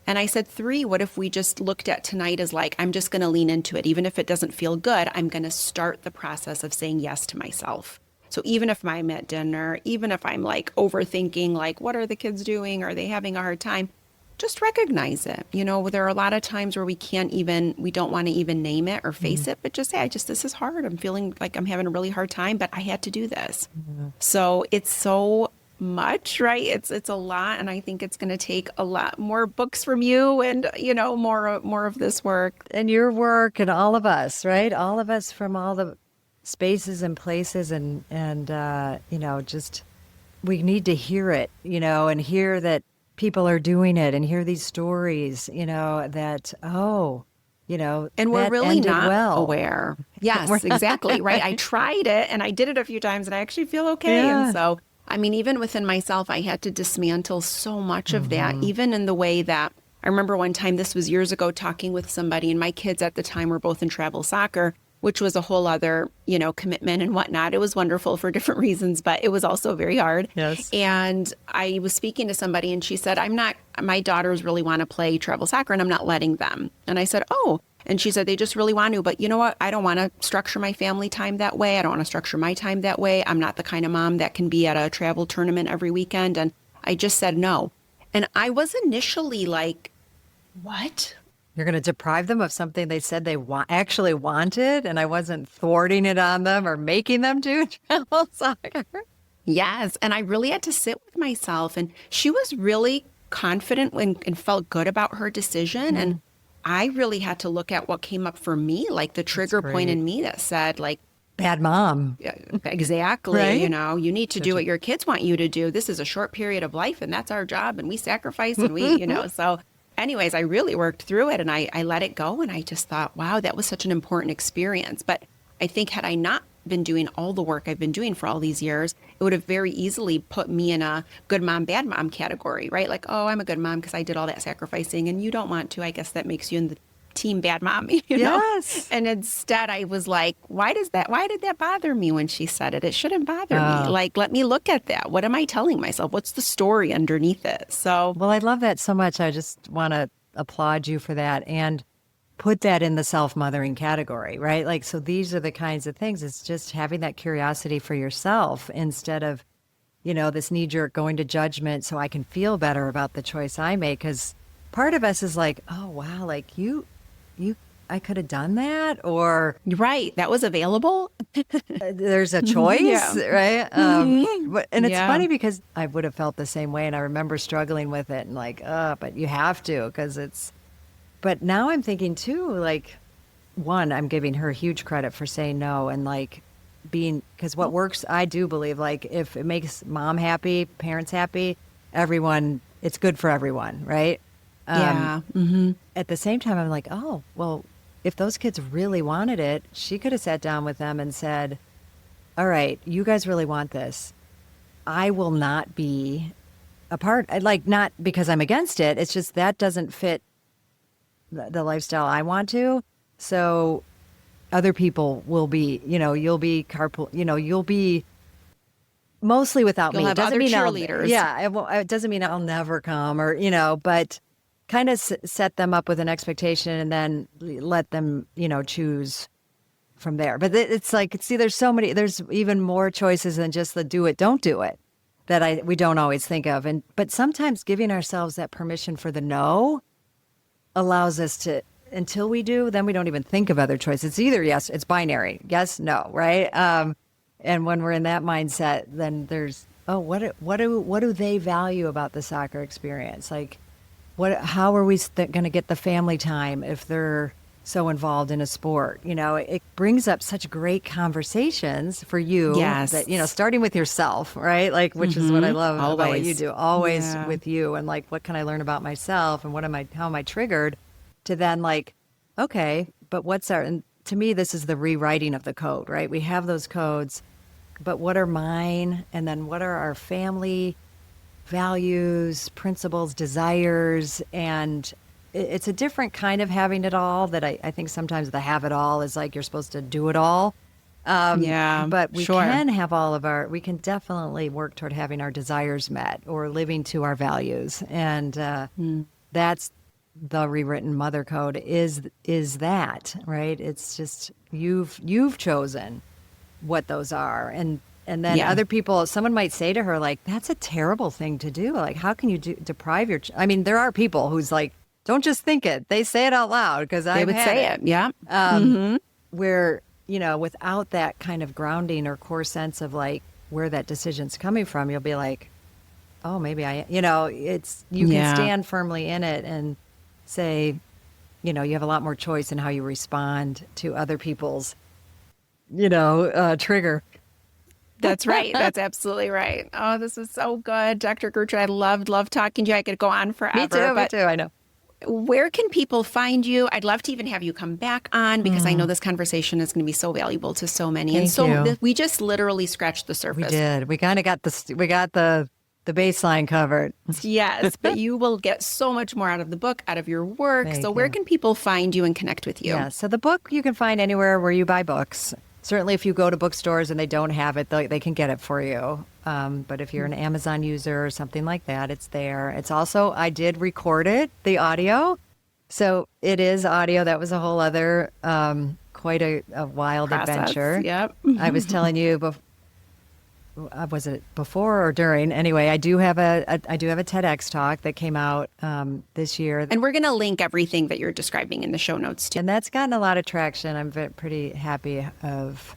And I said, three, what if we just looked at tonight as like, I'm just going to lean into it. Even if it doesn't feel good, I'm going to start the process of saying yes to myself. So even if I'm at dinner, even if I'm like overthinking, like, what are the kids doing? Are they having a hard time? Just recognize it. There are a lot of times where we don't want to even name it or face it, but just say, this is hard. I'm feeling like I'm having a really hard time, but I had to do this. So it's so much, right? It's a lot. And I think it's going to take a lot more books from you and, more of this work. and your work and all of us, right? All of us from all the spaces and places and just we need to hear it, and hear that people are doing it and hear these stories, that, And we're that really ended not well. aware. Yes, exactly. Right. I tried it and I did it a few times and I actually feel okay. Yeah. And so, even within myself, I had to dismantle so much of that, even in the way that I remember one time, this was years ago, talking with somebody, and my kids at the time were both in travel soccer, which was a whole other, commitment and whatnot. It was wonderful for different reasons, but it was also very hard. Yes. And I was speaking to somebody and she said, my daughters really want to play travel soccer and I'm not letting them. And I said, oh, and she said, they just really want to, but you know what? I don't want to structure my family time that way. I don't want to structure my time that way. I'm not the kind of mom that can be at a travel tournament every weekend. And I just said no. And I was initially like, what? You're going to deprive them of something they said they actually wanted, and I wasn't thwarting it on them or making them do travel soccer. Yes. And I really had to sit with myself. And she was really confident and felt good about her decision. And I really had to look at what came up for me, like the trigger point in me that said, like, bad mom. Exactly. Right? You need to do what your kids want you to do. This is a short period of life and that's our job. And we sacrifice and we, so anyways, I really worked through it and I let it go. And I just thought, wow, that was such an important experience. But I think had I not been doing all the work I've been doing for all these years, it would have very easily put me in a good mom, bad mom category, right? Like, oh, I'm a good mom because I did all that sacrificing and you don't want to. I guess that makes you in the team bad mom, know? Yes. And instead I was like, why did that bother me when she said it? It shouldn't bother me. Like, let me look at that. What am I telling myself? What's the story underneath it? So, Well, I love that so much. I just want to applaud you for that and put that in the self-mothering category, right? Like, so these are the kinds of things. It's just having that curiosity for yourself instead of, this knee-jerk going to judgment so I can feel better about the choice I make. Because part of us is like, oh, wow, like I could have done that, or right, that was available. There's a choice, right? And it's funny because I would have felt the same way, and I remember struggling with it, and like, but you have to because it's. But now I'm thinking too, like, one, I'm giving her huge credit for saying no, and like being because what works, I do believe, like if it makes mom happy, parents happy, everyone, it's good for everyone, right? Yeah. At the same time, I'm like, oh, well, if those kids really wanted it, she could have sat down with them and said, all right, you guys really want this. I will not be a part, like, not because I'm against it. It's just that doesn't fit the lifestyle I want to. So other people will be, you'll be carpool, you'll be mostly without You'll me. It have doesn't other mean cheerleaders. it doesn't mean I'll never come or, but kind of set them up with an expectation and then let them, choose from there. But it's like, see, there's even more choices than just the do it, don't do it that we don't always think of. But sometimes giving ourselves that permission for the no allows us to, until we do, then we don't even think of other choices. It's either yes, it's binary, yes, no, right? And when we're in that mindset, then there's, what do they value about the soccer experience? Like, how are we going to get the family time if they're so involved in a sport? It brings up such great conversations for you. Yes. That, starting with yourself, right? Like, which is what I love about what you do. Always with you, and like, what can I learn about myself, and how am I triggered? To then like, okay, but and to me, this is the rewriting of the code, right? We have those codes, but what are mine? And then what are our family values, principles, desires? And it's a different kind of having it all that I think sometimes the have it all is like you're supposed to do it all. But we can have we can definitely work toward having our desires met or living to our values. And that's the rewritten mother code is that, right? It's just you've chosen what those are. And then other people, someone might say to her, like, that's a terrible thing to do. Like, how can you deprive your I mean, there are people who's like, don't just think it. They say it out loud because they would say it. Yeah. Where, without that kind of grounding or core sense of like where that decision's coming from, you'll be like, oh, maybe you can stand firmly in it and say, you have a lot more choice in how you respond to other people's, trigger. That's right. That's absolutely right. Oh, this is so good. Dr. Gertrude, I loved talking to you. I could go on forever. Me too. I know. Where can people find you? I'd love to even have you come back on because I know this conversation is going to be so valuable to so many. Thank you. We just literally scratched the surface. We did. We kind of got the baseline covered. Yes, but you will get so much more out of the book, out of your work. Thank where you. can people find you and connect with you? Yeah, so the book you can find anywhere where you buy books. Certainly if you go to bookstores and they don't have it, they can get it for you. But if you're an Amazon user or something like that, it's there. It's also, I did record it, the audio. So it is audio. That was a whole other, quite a wild adventure. Yep. I was telling you before. Was it before or during? Anyway, I do have a TEDx talk that came out this year, and we're going to link everything that you're describing in the show notes too. And that's gotten a lot of traction. I'm pretty happy of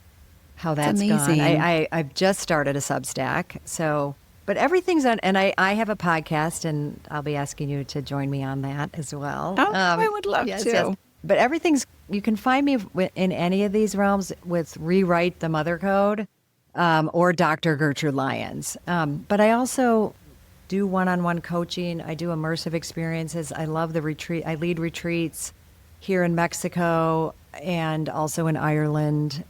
how that's amazing. gone. I've just started a Substack, but everything's on. And I have a podcast, and I'll be asking you to join me on that as well. Oh, I would love to. Yes. But you can find me in any of these realms with Rewrite the Mother Code. Or Dr. Gertrude Lyons. But I also do one-on-one coaching. I do immersive experiences. I love the retreat. I lead retreats here in Mexico and also in Ireland.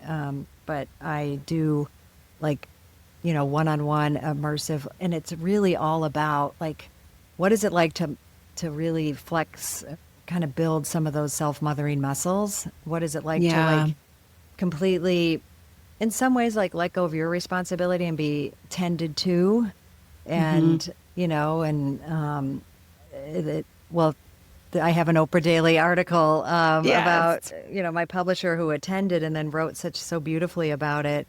But I do one-on-one immersive. And it's really all about what is it like to really flex, kind of build some of those self-mothering muscles? What is it like to completely, in some ways, let go of your responsibility and be tended to, and I have an Oprah Daily article about my publisher who attended and then wrote so beautifully about it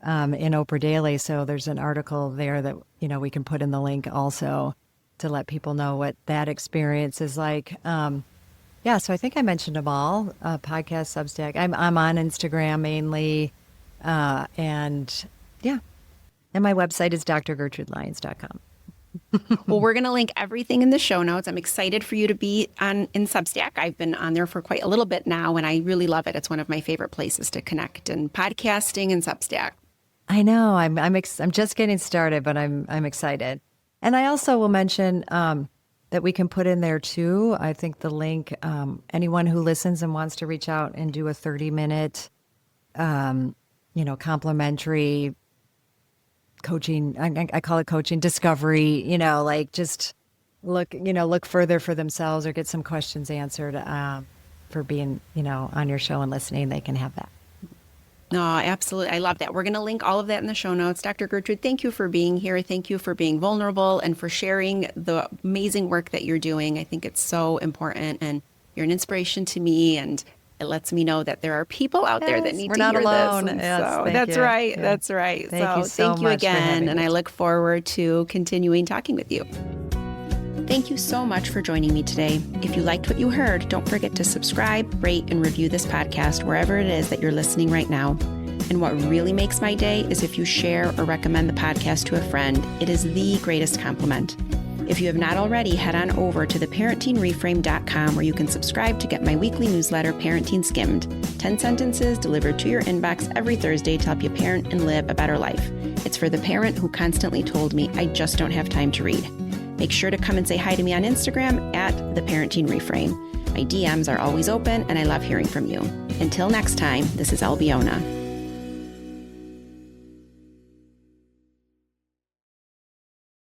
in Oprah Daily. So there's an article there that we can put in the link also to let people know what that experience is like. So I think I mentioned them all. Podcast, Substack. I'm on Instagram mainly. And my website is drgertrudelyons.com. Well, we're going to link everything in the show notes. I'm excited for you to be in Substack. I've been on there for quite a little bit now, and I really love it. It's one of my favorite places to connect, and podcasting and Substack. I know. I'm just getting started, but I'm excited. And I also will mention that we can put in there too. I think the link. Anyone who listens and wants to reach out and do a 30-minute. Complimentary coaching. I call it coaching discovery, just look further for themselves or get some questions answered for being, on your show and listening. They can have that. No, absolutely. I love that. We're going to link all of that in the show notes. Dr. Gertrude, thank you for being here. Thank you for being vulnerable and for sharing the amazing work that you're doing. I think it's so important, and you're an inspiration to me, and it lets me know that there are people out there that need we're to not hear alone. this. And Yes, so thank that's you. right. Yeah. That's right. Thank you so thank you much for having again, and me. I look forward to continuing talking with you. Thank you so much for joining me today. If you liked what you heard, don't forget to subscribe, rate, and review this podcast wherever it is that you're listening right now. And what really makes my day is if you share or recommend the podcast to a friend. It is the greatest compliment. If you have not already, head on over to theparentingreframe.com where you can subscribe to get my weekly newsletter, Parenting Skimmed. 10 sentences delivered to your inbox every Thursday to help you parent and live a better life. It's for the parent who constantly told me, I just don't have time to read. Make sure to come and say hi to me on Instagram at theparentingreframe. My DMs are always open and I love hearing from you. Until next time, this is Albiona.